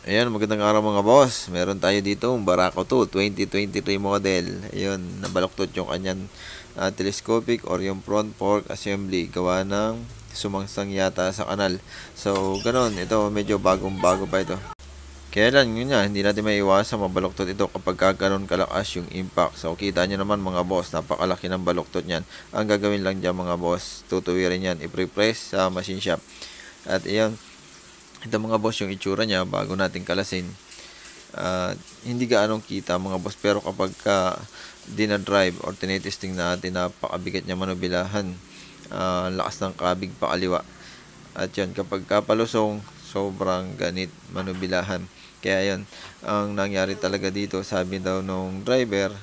Ayan, magandang araw mga boss. Meron tayo dito Barako 2 2023 model. Ayun, nabaluktot yung kanyang telescopic or yung front fork assembly gawa ng sumangsang yata sa kanal. So, ganun. Ito, medyo bagong-bago pa ito. Kaya lang, yun nga, hindi natin maiiwasan mabaluktot ito kapag kaganon kalakas yung impact. So, kita nyo naman mga boss, napakalaki ng baluktot niyan. Ang gagawin lang dyan mga boss, tutuwirin yan, i-press sa machine shop. At iyan, ito mga boss yung itsura niya bago natin kalasin. Hindi gaanong kita mga boss, pero kapag dinadrive or tinitesting natin, napakabigat niya manubilahan. Lakas ng kabig pa kaliwa. At yan, kapag kapalusong, sobrang ganit manubilahan. Kaya yan, ang nangyari talaga dito, sabi daw nung driver,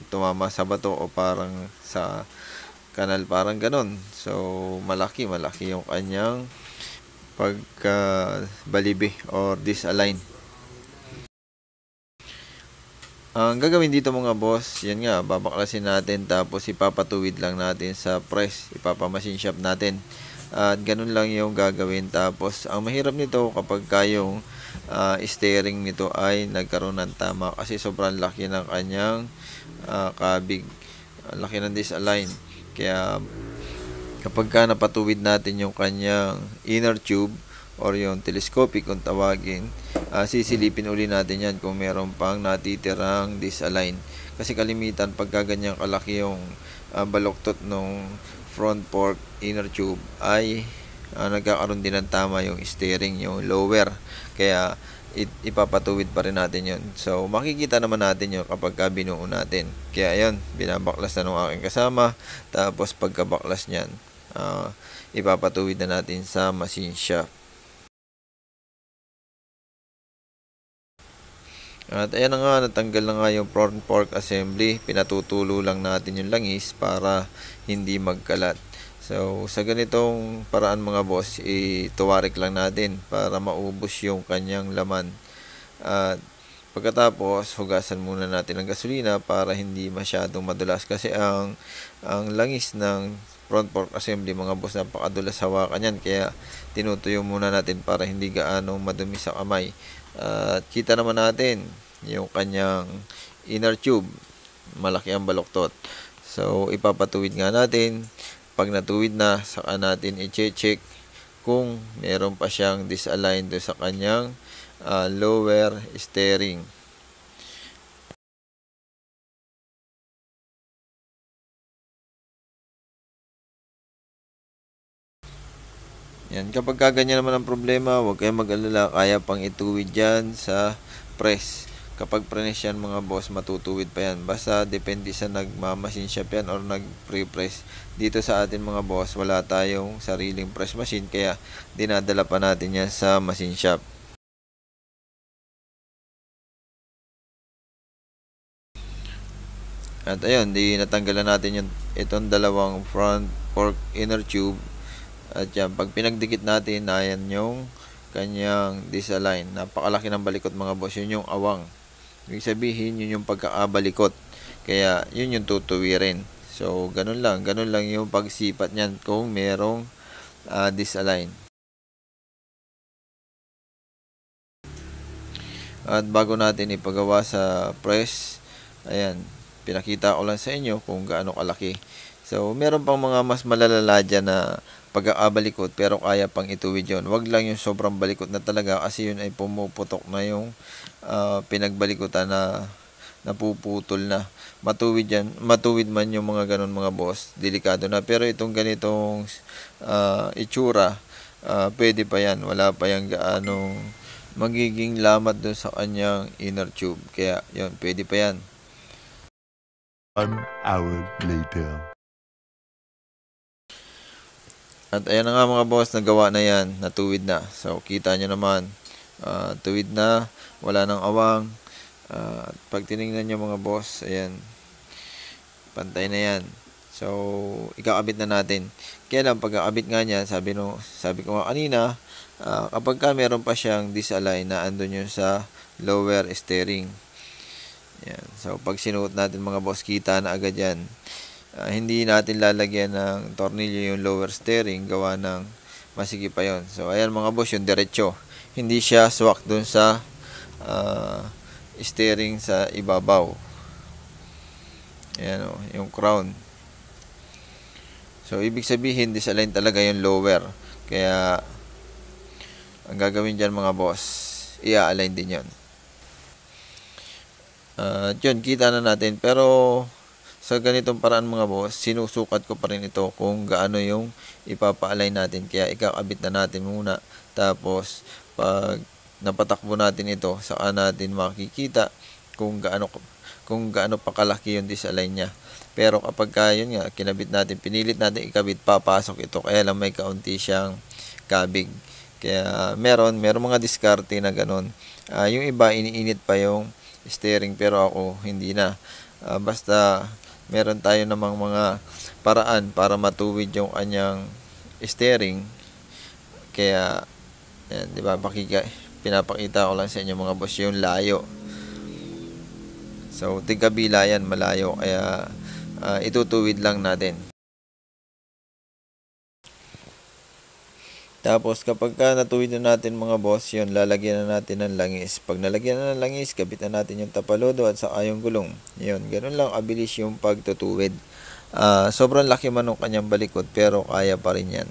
tumama sa bato o parang sa kanal, parang ganon. So, malaki yung kanyang pagka balibe or disalign. Ang gagawin dito mga boss, yan nga, babaklasin natin tapos ipapatuwid lang natin sa press, ipapamachine shop natin. At ganun lang yung gagawin. Tapos ang mahirap nito kapag yung steering nito ay nagkaroon ng tama kasi sobrang laki ng kanyang kabig, laki ng disalign. Kaya kapag napatuwid natin yung kanyang inner tube or yung telescopic kung tawagin, sisilipin uli natin yan kung meron pang natitirang disalign. Kasi kalimitan pagka ganyang kalaki yung baluktot ng front fork inner tube ay nagkakaroon din ng tama yung steering, yung lower. Kaya ipapatuwid pa rin natin yun. So makikita naman natin yun kapag binuo natin. Kaya yun, binabaklas na ng aking kasama. Tapos pagkabaklas nyan, ipapatuwid na natin sa machine shop. At ayan na nga, natanggal na nga yung front fork assembly. Pinatutulo lang natin yung langis para hindi magkalat. So, sa ganitong paraan mga boss, ituwarik lang natin para maubos yung kanyang laman. At pagkatapos, hugasan muna natin ng gasolina para hindi masyadong madulas. Kasi ang langis ng front fork assembly mga boss, napakadulas hawakan yan. Kaya tinutuyo muna natin para hindi gaano madumi sa kamay. At kita naman natin yung kanyang inner tube, malaki ang baluktot. So ipapatuwid nga natin. Pag natuwid na, saka natin i-check kung meron pa siyang disalign do sa kanyang lower steering. Yan, kapag kaganyan naman ang problema, huwag kayong mag-alala, kaya pang ituwid dyan sa press. Kapag press yan mga boss, matutuwid pa yan. Basta depende sa nagmamachine shop yan or nag-pre-press. Dito sa atin mga boss, wala tayong sariling press machine, kaya dinadala pa natin yan sa machine shop. At ayun, natanggalan natin itong dalawang front fork inner tube. At yan, pag pinagdikit natin, ayan yung kanyang disalign. Napakalaki ng balikot mga boss, yun yung awang. Ibig sabihin, yun yung pagkakabalikot. Kaya, yun yung tutuwirin. So, ganun lang yung pagsipat niyan kung merong disalign. At bago natin ipagawa sa press, ayan, pinakita ko lang sa inyo kung gaano kalaki. So, meron pang mga mas malalala dyan na pagkakabalikot pero kaya pang ituwid yun. Wag lang yung sobrang balikot na talaga kasi yun ay pumuputok na yung pinagbalikutan na napuputol na. Matuwid man yung mga ganun mga boss, delikado na. Pero itong ganitong itsura, pwede pa yan. Wala pa yung gaanong magiging lamat dun sa kanyang inner tube. Kaya yun, pwede pa yan. 1 hour later. At ayan na nga mga boss, nagawa na yan, natuwid na. So kita nyo naman, tuwid na, wala nang awang. Pag tinignan nyo mga boss, ayan, pantay na yan. So ikakabit na natin. Kaya lang pagkakabit nga niya, sabi ko nga kanina, kapag meron pa siyang disalign na andun yun sa lower steering. Yan. So pag sinuot natin mga boss, kita na agad yan. Hindi natin lalagyan ng tornilyo yung lower steering, gawa ng masikip pa yon. So ayan mga boss, yung diretso, hindi siya swak dun sa steering sa ibabaw. Ayan o, yung crown. So, ibig sabihin, disalign talaga yung lower. Kaya, ang gagawin dyan mga boss, i-align din yun. Yun, kita na natin. Pero, sa ganitong paraan mga boss, sinusukat ko pa rin ito kung gaano yung ipapa-align natin. Kaya, ikakabit na natin muna. Tapos, pag napatakbo natin ito, saka natin makikita kung gaano pa kalaki yung disalign niya. Pero kapag yun nga, kinabit natin, pinilit natin ikabit, papasok ito. Kaya lang may kaunti siyang kabig. Kaya meron mga diskarte na ganun. Yung iba, iniinit pa yung steering, pero ako, hindi na. Basta, meron tayo namang mga paraan para matuwid yung kanyang steering. Kaya, yan, di ba, pinapakita ko lang sa inyo mga boss yung layo. So, tigabila yan, malayo. Kaya, itutuwid lang natin. Tapos, kapag natuwid na natin mga boss, yun, lalagyan na natin ng langis. Pag nalagyan na ng langis, kabit na natin yung tapalodo at saka yung gulong. Yun, ganun lang abilis yung pagtutuwid. Sobrang laki man ng kanyang balikot, pero kaya pa rin yan.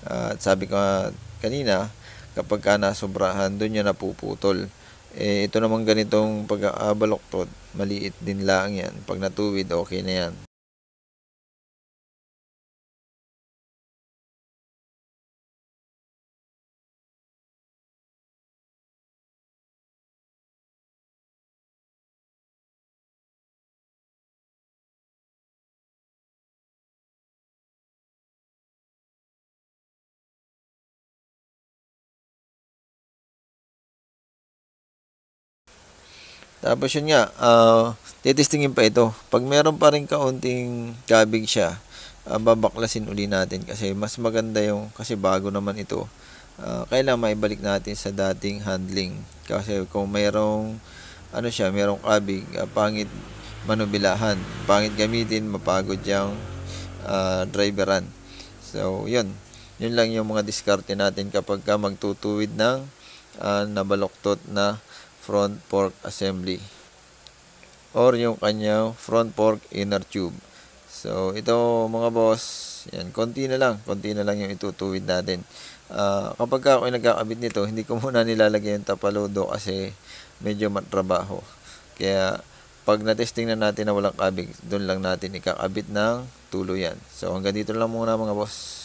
At sabi ko kanina, kapag nasobrahan, doon yan napuputol. Ito naman ganitong pag-abaloktot, maliit din lang yan. Pag natuwid, okay na yan. Tapos yun nga, titestingin pa ito. Pag meron pa rin kaunting kabig siya, babaklasin uli natin kasi mas maganda yung, kasi bago naman ito. Kailangan maibalik natin sa dating handling. Kasi kung merong merong kabig, pangit manubilahan, pangit gamitin, mapagod yung driveran. So, yun lang yung mga diskarte natin kapag magtutuwid ng nabaloktot na front fork assembly or yung kanyang front fork inner tube. So, ito mga boss, yan, konti na lang yung itutuwid natin. Kapag ako ay nagkakabit nito, hindi ko muna nilalagay yung tapalodo kasi medyo matrabaho. Kaya, pag na-testing na natin na walang kabig, doon lang natin ikakabit ng tuluyan. So, hanggang dito lang muna mga boss.